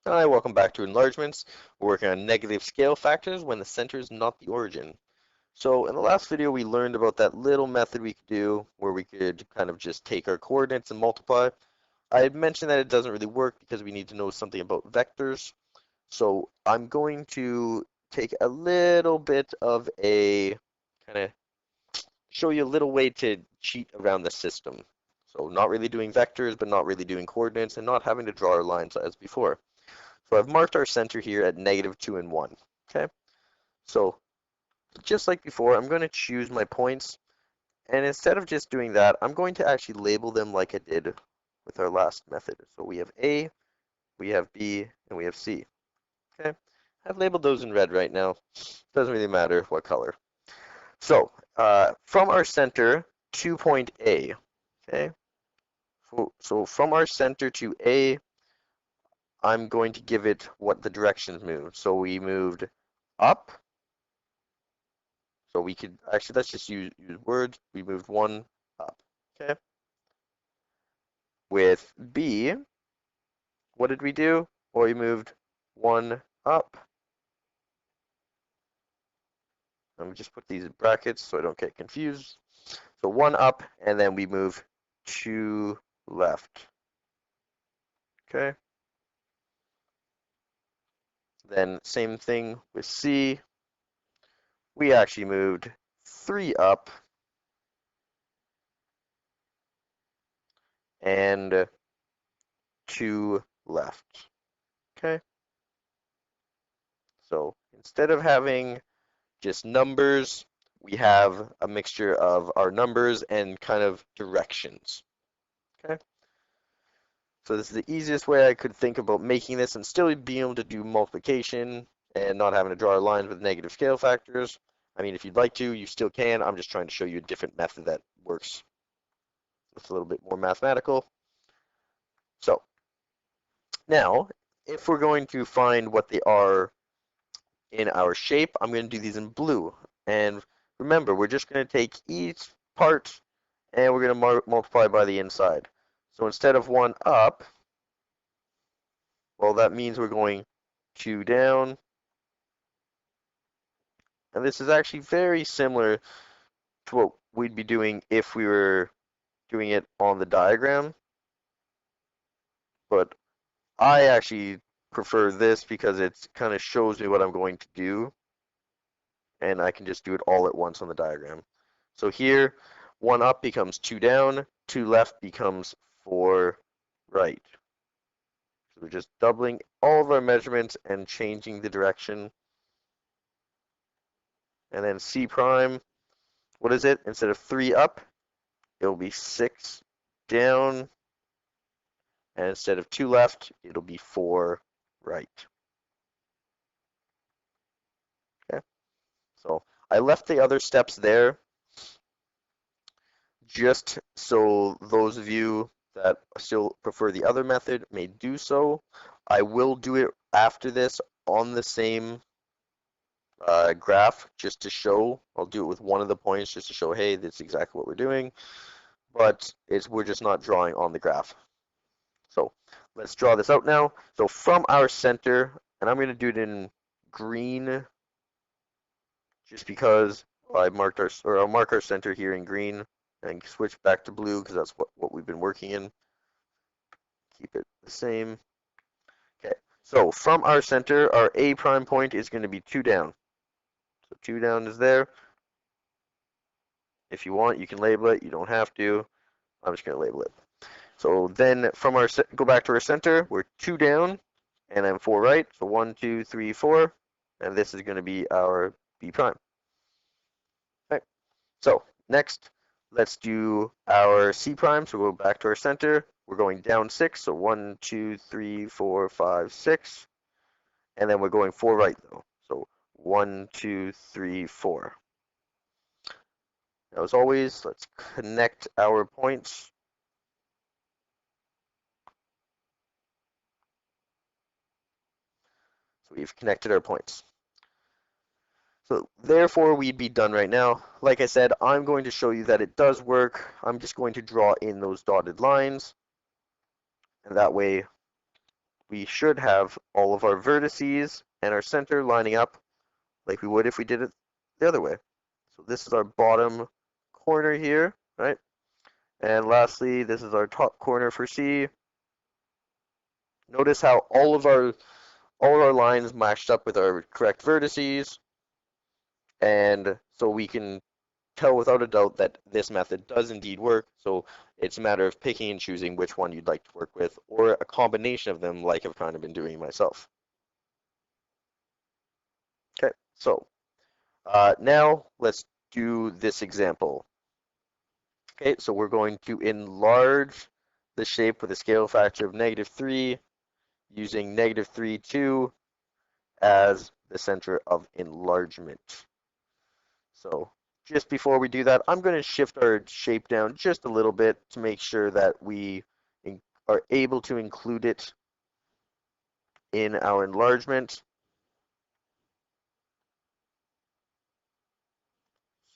Hi, welcome back to Enlargements. We're working on negative scale factors when the center is not the origin. So in the last video, we learned about that little method we could do where we could kind of just take our coordinates and multiply. I had mentioned that it doesn't really work because we need to know something about vectors. So I'm going to take a little bit of a kind of show you a little way to cheat around the system. So not really doing vectors, but not really doing coordinates and not having to draw our lines as before. So I've marked our center here at -2 and 1. Okay, so just like before, I'm going to choose my points, and instead of just doing that, I'm going to actually label them like I did with our last method. So we have A, we have B, and we have C. Okay, I've labeled those in red right now. Doesn't really matter what color. So from our center to point A, okay, so from our center to A, I'm going to give it what the directions move. So we moved up. So we could actually, let's just use words. We moved one up. Okay. With B, what did we do? Well, we moved one up. Let me just put these in brackets so I don't get confused. So one up, and then we move two left. Okay. Then same thing with C. We actually moved three up and two left. Okay. So instead of having just numbers, we have a mixture of our numbers and kind of directions. Okay, so this is the easiest way I could think about making this and still being able to do multiplication and not having to draw lines with negative scale factors. I mean, if you'd like to, you still can. I'm just trying to show you a different method that works. It's a little bit more mathematical. So now, if we're going to find what they are in our shape, I'm going to do these in blue. And remember, we're just going to take each part and we're going to multiply by the inside. So instead of one up, well, that means we're going two down. And this is actually very similar to what we'd be doing if we were doing it on the diagram. But I actually prefer this because it kind of shows me what I'm going to do. And I can just do it all at once on the diagram. So here, one up becomes two down, two left becomes four right. So we're just doubling all of our measurements and changing the direction. And then C prime, what is it? Instead of three up, it'll be six down. And instead of two left, it'll be four right. Okay, so I left the other steps there just so those of you that still prefer the other method may do so. I will do it after this on the same graph just to show. I'll do it with one of the points just to show, hey, that's exactly what we're doing. But we're just not drawing on the graph. So let's draw this out now. So from our center, and I'm going to do it in green just because I'll mark our center here in green and switch back to blue because that's what we've been working in. Keep it the same. Okay, so from our center, our A prime point is going to be two down. So two down is there. If you want, you can label it. You don't have to. I'm just going to label it. So then from our go back to our center, we're two down, and then four right. So one, two, three, four, and this is going to be our B prime. Okay. So next, let's do our C prime. So we'll go back to our center. We're going down six. So one, two, three, four, five, six, and then we're going four right though. So one, two, three, four. Now, as always, let's connect our points. So we've connected our points. So therefore, we'd be done right now. Like I said, I'm going to show you that it does work. I'm just going to draw in those dotted lines. And that way, we should have all of our vertices and our center lining up like we would if we did it the other way. So this is our bottom corner here, right? And lastly, this is our top corner for C. Notice how all of our lines matched up with our correct vertices, and so we can tell without a doubt that this method does indeed work. So it's a matter of picking and choosing which one you'd like to work with, or a combination of them like I've kind of been doing myself. Okay, so now let's do this example. Okay, so we're going to enlarge the shape with a scale factor of -3 using -3, 2 as the center of enlargement. So just before we do that, I'm going to shift our shape down just a little bit to make sure that we are able to include it in our enlargement.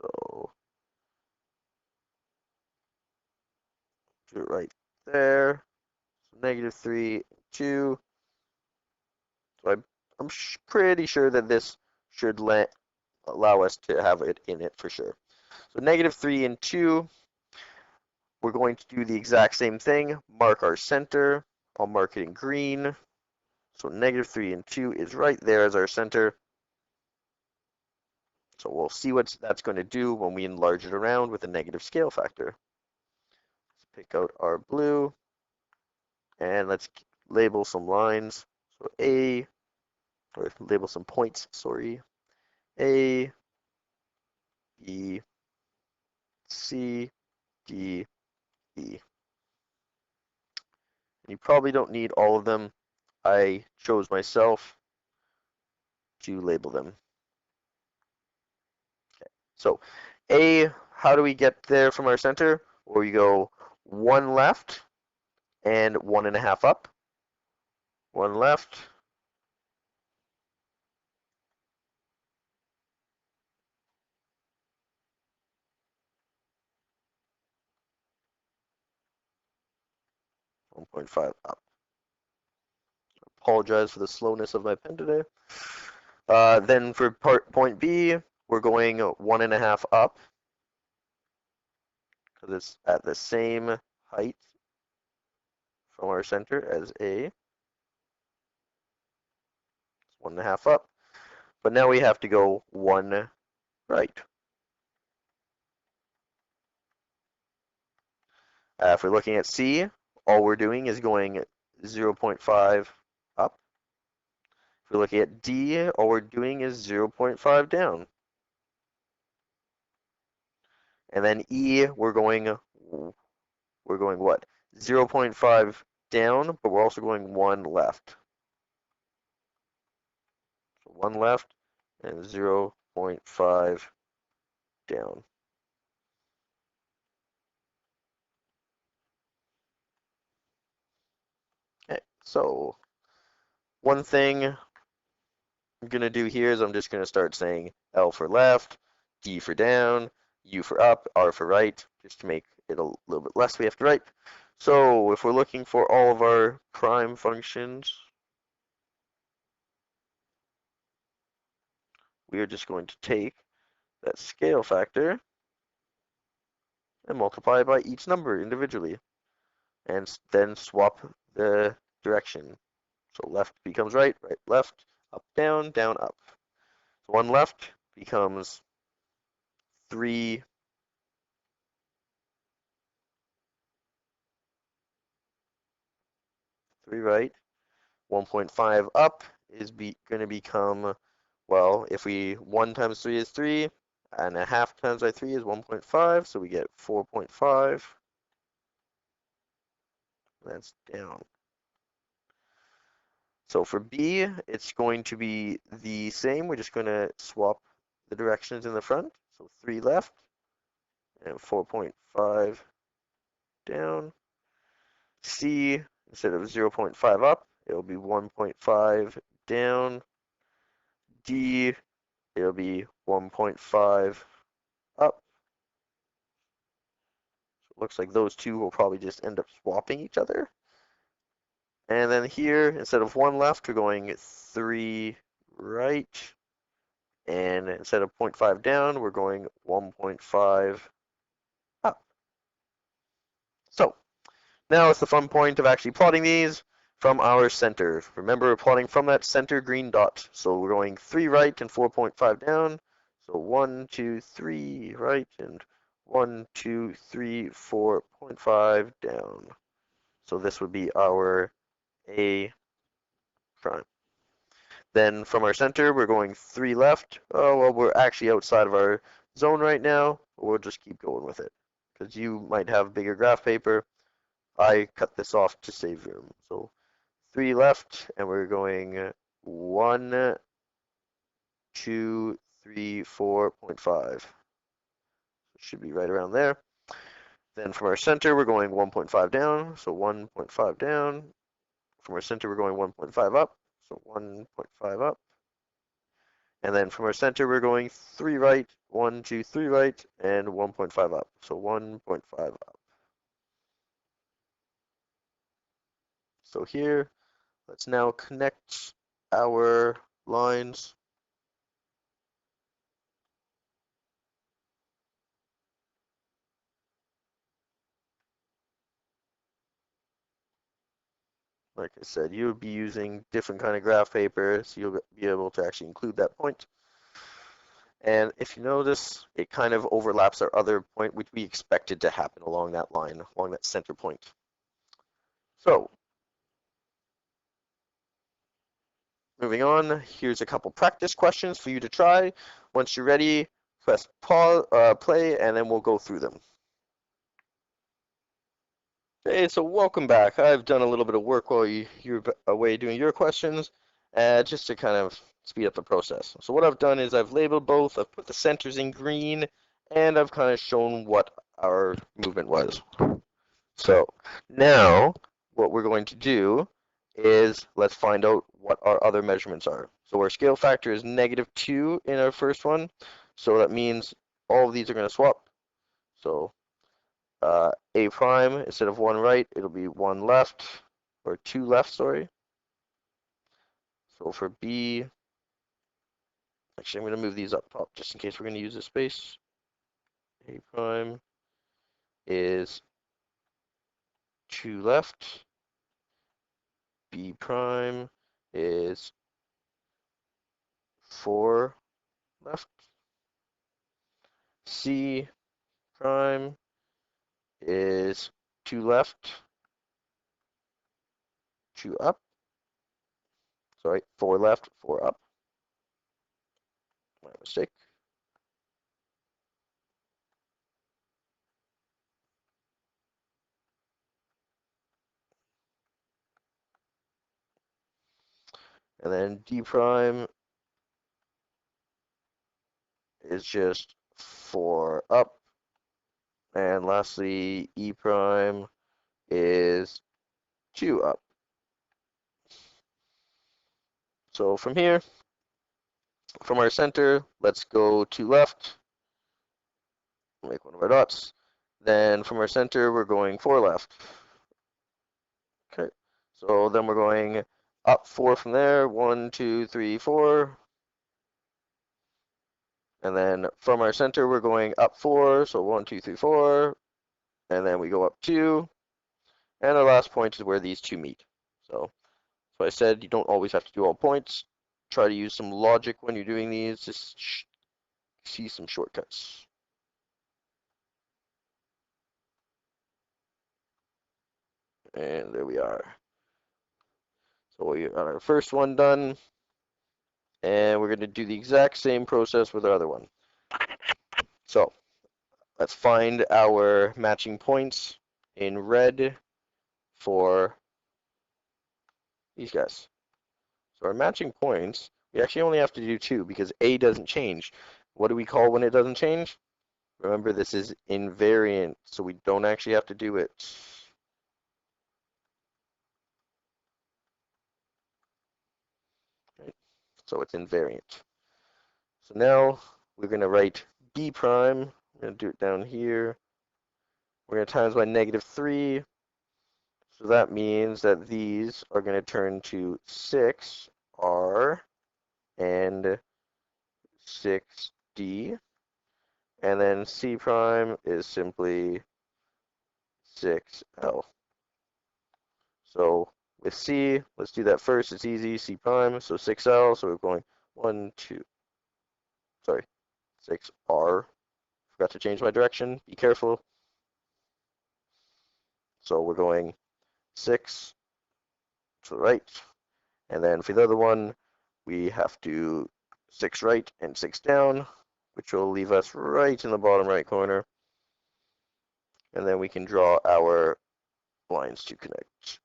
So do it right there. So -3, 2. So I'm pretty sure that this should allow us to have it in it for sure. So -3 and 2, we're going to do the exact same thing. Mark our center. I'll mark it in green. So -3 and 2 is right there as our center. So we'll see what that's going to do when we enlarge it around with a negative scale factor. Let's pick out our blue and let's label some lines. So or label some points, sorry. A, B, C, D, E. And you probably don't need all of them. I chose myself to label them. Okay. So A, how do we get there from our center? Well, we go one left and 1.5 up. One left, 1.5 up. Apologize for the slowness of my pen today. Then for point B, we're going 1.5 up because it's at the same height from our center as A. It's 1.5 up. But now we have to go one right. If we're looking at C, all we're doing is going 0.5 up. If we're looking at D, all we're doing is 0.5 down. And then E, we're going what? 0.5 down, but we're also going one left. So one left and 0.5 down. Okay, so one thing I'm going to do here is I'm just going to start saying L for left, D for down, U for up, R for right, just to make it a little bit less we have to write. So if we're looking for all of our prime functions, we are just going to take that scale factor and multiply by each number individually, and then swap the direction. So left becomes right, right, left, up, down, up. So one left becomes 3, 3 right. 1.5 up is going to become, well, if 1 times 3 is 3, and a half times by 3 is 1.5, so we get 4.5. That's down. So for B, it's going to be the same. We're just going to swap the directions in the front. So 3 left and 4.5 down. C, instead of 0.5 up, it'll be 1.5 down. D, it'll be 1.5 up. So it looks like those two will probably just end up swapping each other. And then here, instead of 1 left, we're going 3 right. And instead of 0.5 down, we're going 1.5 up. So now it's the fun point of actually plotting these from our center. Remember, we're plotting from that center green dot. So we're going 3 right and 4.5 down. So 1, 2, 3 right and 1, 2, 3, 4.5 down. So this would be our A prime. Then from our center, we're going 3 left. Oh, well, we're actually outside of our zone right now. We'll just keep going with it because you might have bigger graph paper. I cut this off to save room. So 3 left, and we're going 1, 2, 3, 4.5. Should be right around there. Then from our center, we're going 1.5 down. So 1.5 down. From our center, we're going 1.5 up. So 1.5 up. And then from our center, we're going 3 right, 1, 2, 3 right, and 1.5 up. So 1.5 up. So here, let's now connect our lines. Like I said, you would be using different kind of graph paper, so you'll be able to actually include that point. And if you notice, it kind of overlaps our other point, which we expected to happen along that line, along that center point. So moving on, here's a couple practice questions for you to try. Once you're ready, press pause, play, and then we'll go through them. Hey, so welcome back. I've done a little bit of work while you're away doing your questions, just to kind of speed up the process. So what I've done is I've labeled both, I've put the centers in green, and I've kind of shown what our movement was. So now what we're going to do is let's find out what our other measurements are. So our scale factor is -2 in our first one. So that means all of these are going to swap. So A prime, instead of 1 right, it'll be 1 left, or 2 left, sorry. So for B, actually I'm going to move these up top just in case we're going to use a space. A prime is 2 left. B prime is 4 left. C prime is 2 left, 2 up. Sorry, 4 left, 4 up. My mistake. And then D prime is just 4 up. And lastly, E prime is 2 up. So from here, from our center, let's go 2 left. Make one of our dots. Then from our center, we're going 4 left. Okay. So then we're going up 4 from there. 1, 2, 3, 4. And then from our center, we're going up 4. So 1, 2, 3, 4. And then we go up 2. And our last point is where these two meet. So I said you don't always have to do all points. Try to use some logic when you're doing these. Just see some shortcuts. And there we are. So we got our first one done. And we're going to do the exact same process with our other one. So let's find our matching points in red for these guys. So our matching points, we actually only have to do 2 because A doesn't change. What do we call when it doesn't change? Remember, this is invariant, so we don't actually have to do it. Right? So it's invariant. So now we're going to write B prime. I'm going to do it down here. We're going to times by -3. So that means that these are going to turn to 6R and 6D. And then C prime is simply 6L. So with C, let's do that first. It's easy. C prime, so 6L. So we're going 1, 2, sorry, 6R. Forgot to change my direction. Be careful. So we're going 6 to the right. And then for the other one, we have to 6 right and 6 down, which will leave us right in the bottom right corner. And then we can draw our lines to connect.